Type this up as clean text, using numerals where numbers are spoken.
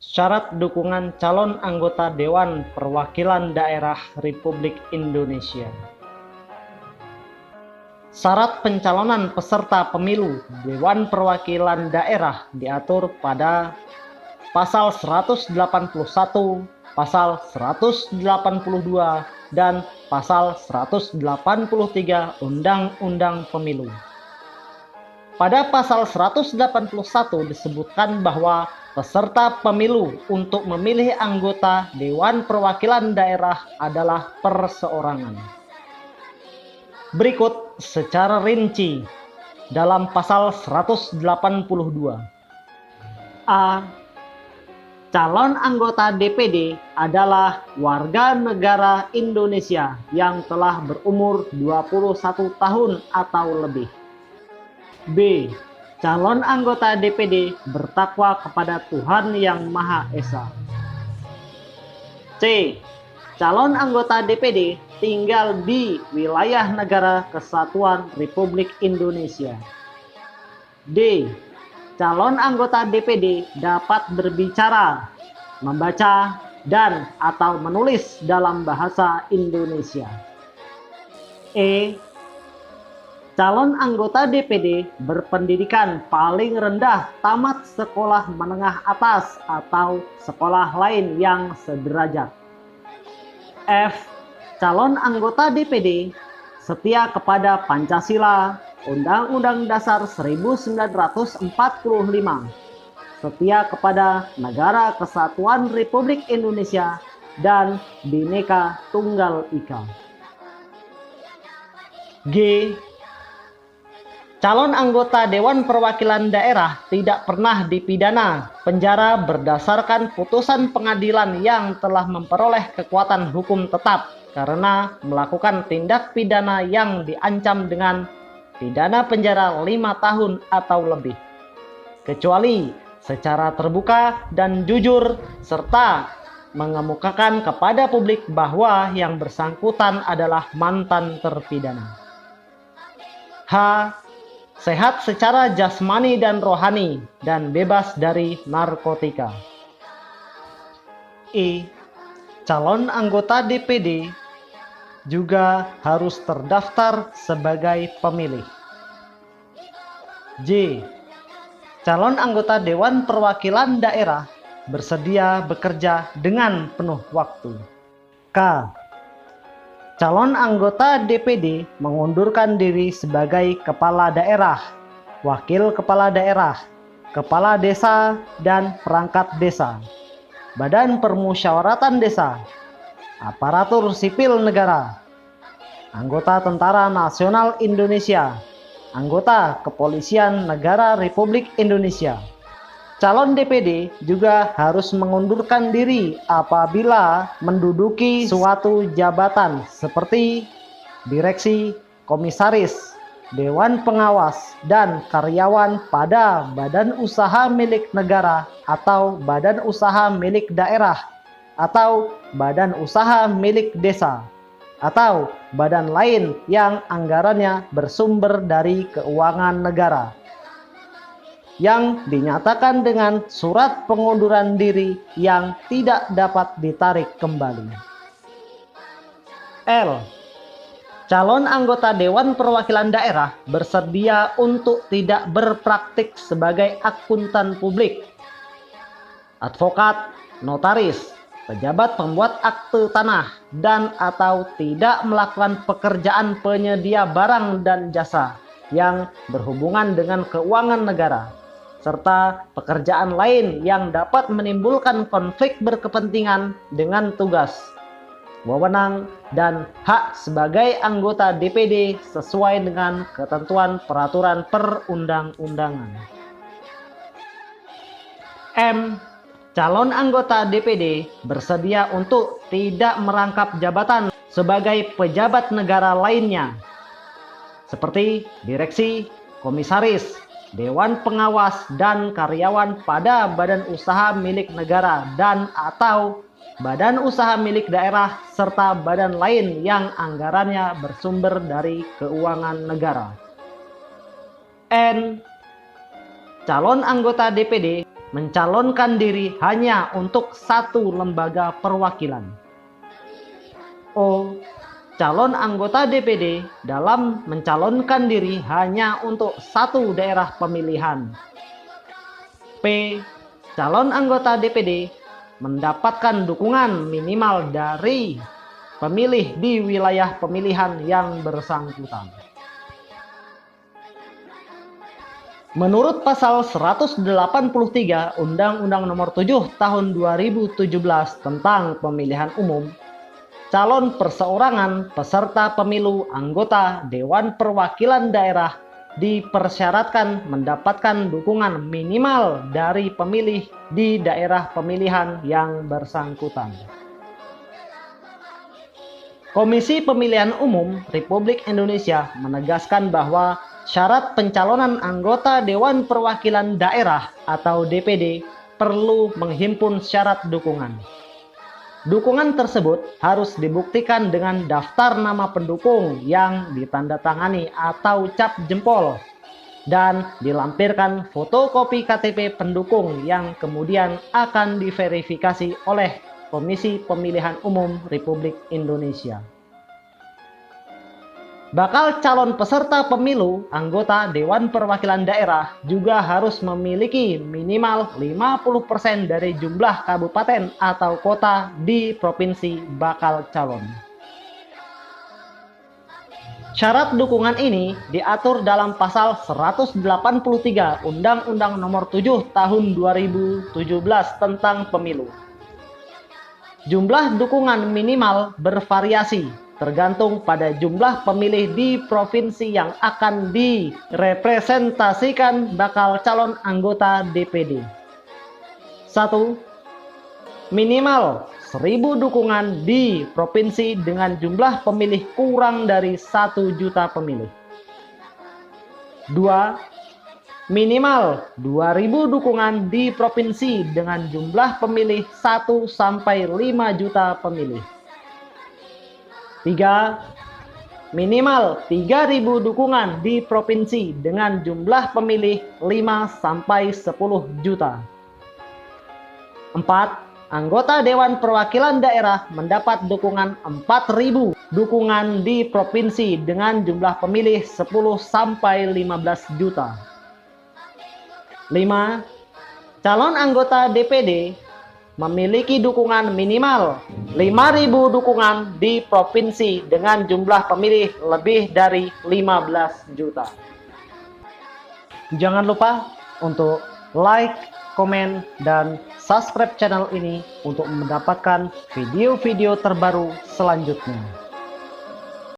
Syarat dukungan calon anggota Dewan Perwakilan Daerah Republik Indonesia. Syarat pencalonan peserta pemilu Dewan Perwakilan Daerah diatur pada Pasal 181, Pasal 182, dan Pasal 183 Undang-Undang Pemilu. Pada Pasal 181 disebutkan bahwa peserta pemilu untuk memilih anggota Dewan Perwakilan Daerah adalah perseorangan. Berikut secara rinci dalam Pasal 182. A. Calon anggota DPD adalah warga negara Indonesia yang telah berumur 21 tahun atau lebih. B. Calon anggota DPD bertakwa kepada Tuhan Yang Maha Esa. C. Calon anggota DPD tinggal di wilayah Negara Kesatuan Republik Indonesia. D. Calon anggota DPD dapat berbicara, membaca, dan atau menulis dalam bahasa Indonesia. E. Calon anggota DPD berpendidikan paling rendah tamat sekolah menengah atas atau sekolah lain yang sederajat. F. Calon anggota DPD setia kepada Pancasila, Undang-Undang Dasar 1945, setia kepada Negara Kesatuan Republik Indonesia, dan Bhinneka Tunggal Ika. G. Calon anggota Dewan Perwakilan Daerah tidak pernah dipidana penjara berdasarkan putusan pengadilan yang telah memperoleh kekuatan hukum tetap karena melakukan tindak pidana yang diancam dengan pidana penjara 5 tahun atau lebih, kecuali secara terbuka dan jujur serta mengemukakan kepada publik bahwa yang bersangkutan adalah mantan terpidana. H. Sehat secara jasmani dan rohani dan bebas dari narkotika. I. Calon anggota DPD juga harus terdaftar sebagai pemilih. J. Calon anggota Dewan Perwakilan Daerah bersedia bekerja dengan penuh waktu. K. Calon anggota DPD mengundurkan diri sebagai kepala daerah, wakil kepala daerah, kepala desa, dan perangkat desa, badan permusyawaratan desa, aparatur sipil negara, anggota Tentara Nasional Indonesia, anggota Kepolisian Negara Republik Indonesia. Calon DPD juga harus mengundurkan diri apabila menduduki suatu jabatan seperti direksi, komisaris, dewan pengawas, dan karyawan pada badan usaha milik negara atau badan usaha milik daerah atau badan usaha milik desa atau badan lain yang anggarannya bersumber dari keuangan negara, yang dinyatakan dengan surat pengunduran diri yang tidak dapat ditarik kembali. L. Calon anggota Dewan Perwakilan Daerah bersedia untuk tidak berpraktik sebagai akuntan publik, advokat, notaris, pejabat pembuat akte tanah, dan atau tidak melakukan pekerjaan penyedia barang dan jasa yang berhubungan dengan keuangan negara, serta pekerjaan lain yang dapat menimbulkan konflik berkepentingan dengan tugas, wewenang, dan hak sebagai anggota DPD sesuai dengan ketentuan peraturan perundang-undangan. M. Calon anggota DPD bersedia untuk tidak merangkap jabatan sebagai pejabat negara lainnya, seperti direksi, komisaris, dewan pengawas, dan karyawan pada badan usaha milik negara dan atau badan usaha milik daerah serta badan lain yang anggarannya bersumber dari keuangan negara. N. Calon anggota DPD mencalonkan diri hanya untuk satu lembaga perwakilan. O. Calon anggota DPD dalam mencalonkan diri hanya untuk satu daerah pemilihan. P. Calon anggota DPD mendapatkan dukungan minimal dari pemilih di wilayah pemilihan yang bersangkutan. Menurut pasal 183 Undang-Undang Nomor 7 Tahun 2017 tentang Pemilihan Umum, calon perseorangan peserta pemilu anggota Dewan Perwakilan Daerah dipersyaratkan mendapatkan dukungan minimal dari pemilih di daerah pemilihan yang bersangkutan. Komisi Pemilihan Umum Republik Indonesia menegaskan bahwa syarat pencalonan anggota Dewan Perwakilan Daerah atau DPD perlu menghimpun syarat dukungan. Dukungan tersebut harus dibuktikan dengan daftar nama pendukung yang ditandatangani atau cap jempol dan dilampirkan fotokopi KTP pendukung yang kemudian akan diverifikasi oleh Komisi Pemilihan Umum Republik Indonesia. Bakal calon peserta pemilu anggota Dewan Perwakilan Daerah juga harus memiliki minimal 50% dari jumlah kabupaten atau kota di provinsi bakal calon. Syarat dukungan ini diatur dalam pasal 183 Undang-Undang Nomor 7 Tahun 2017 tentang Pemilu. Jumlah dukungan minimal bervariasi tergantung pada jumlah pemilih di provinsi yang akan direpresentasikan bakal calon anggota DPD. 1. Minimal 1.000 dukungan di provinsi dengan jumlah pemilih kurang dari 1 juta pemilih. 2. Minimal 2.000 dukungan di provinsi dengan jumlah pemilih 1 sampai 5 juta pemilih. 3. Minimal 3.000 dukungan di provinsi dengan jumlah pemilih 5 sampai 10 juta. 4. Anggota Dewan Perwakilan Daerah mendapat dukungan 4.000 dukungan di provinsi dengan jumlah pemilih 10 sampai 15 juta. 5. Calon anggota DPD memiliki dukungan minimal 5.000 dukungan di provinsi dengan jumlah pemilih lebih dari 15 juta. Jangan lupa untuk like, komen, dan subscribe channel ini untuk mendapatkan video-video terbaru selanjutnya.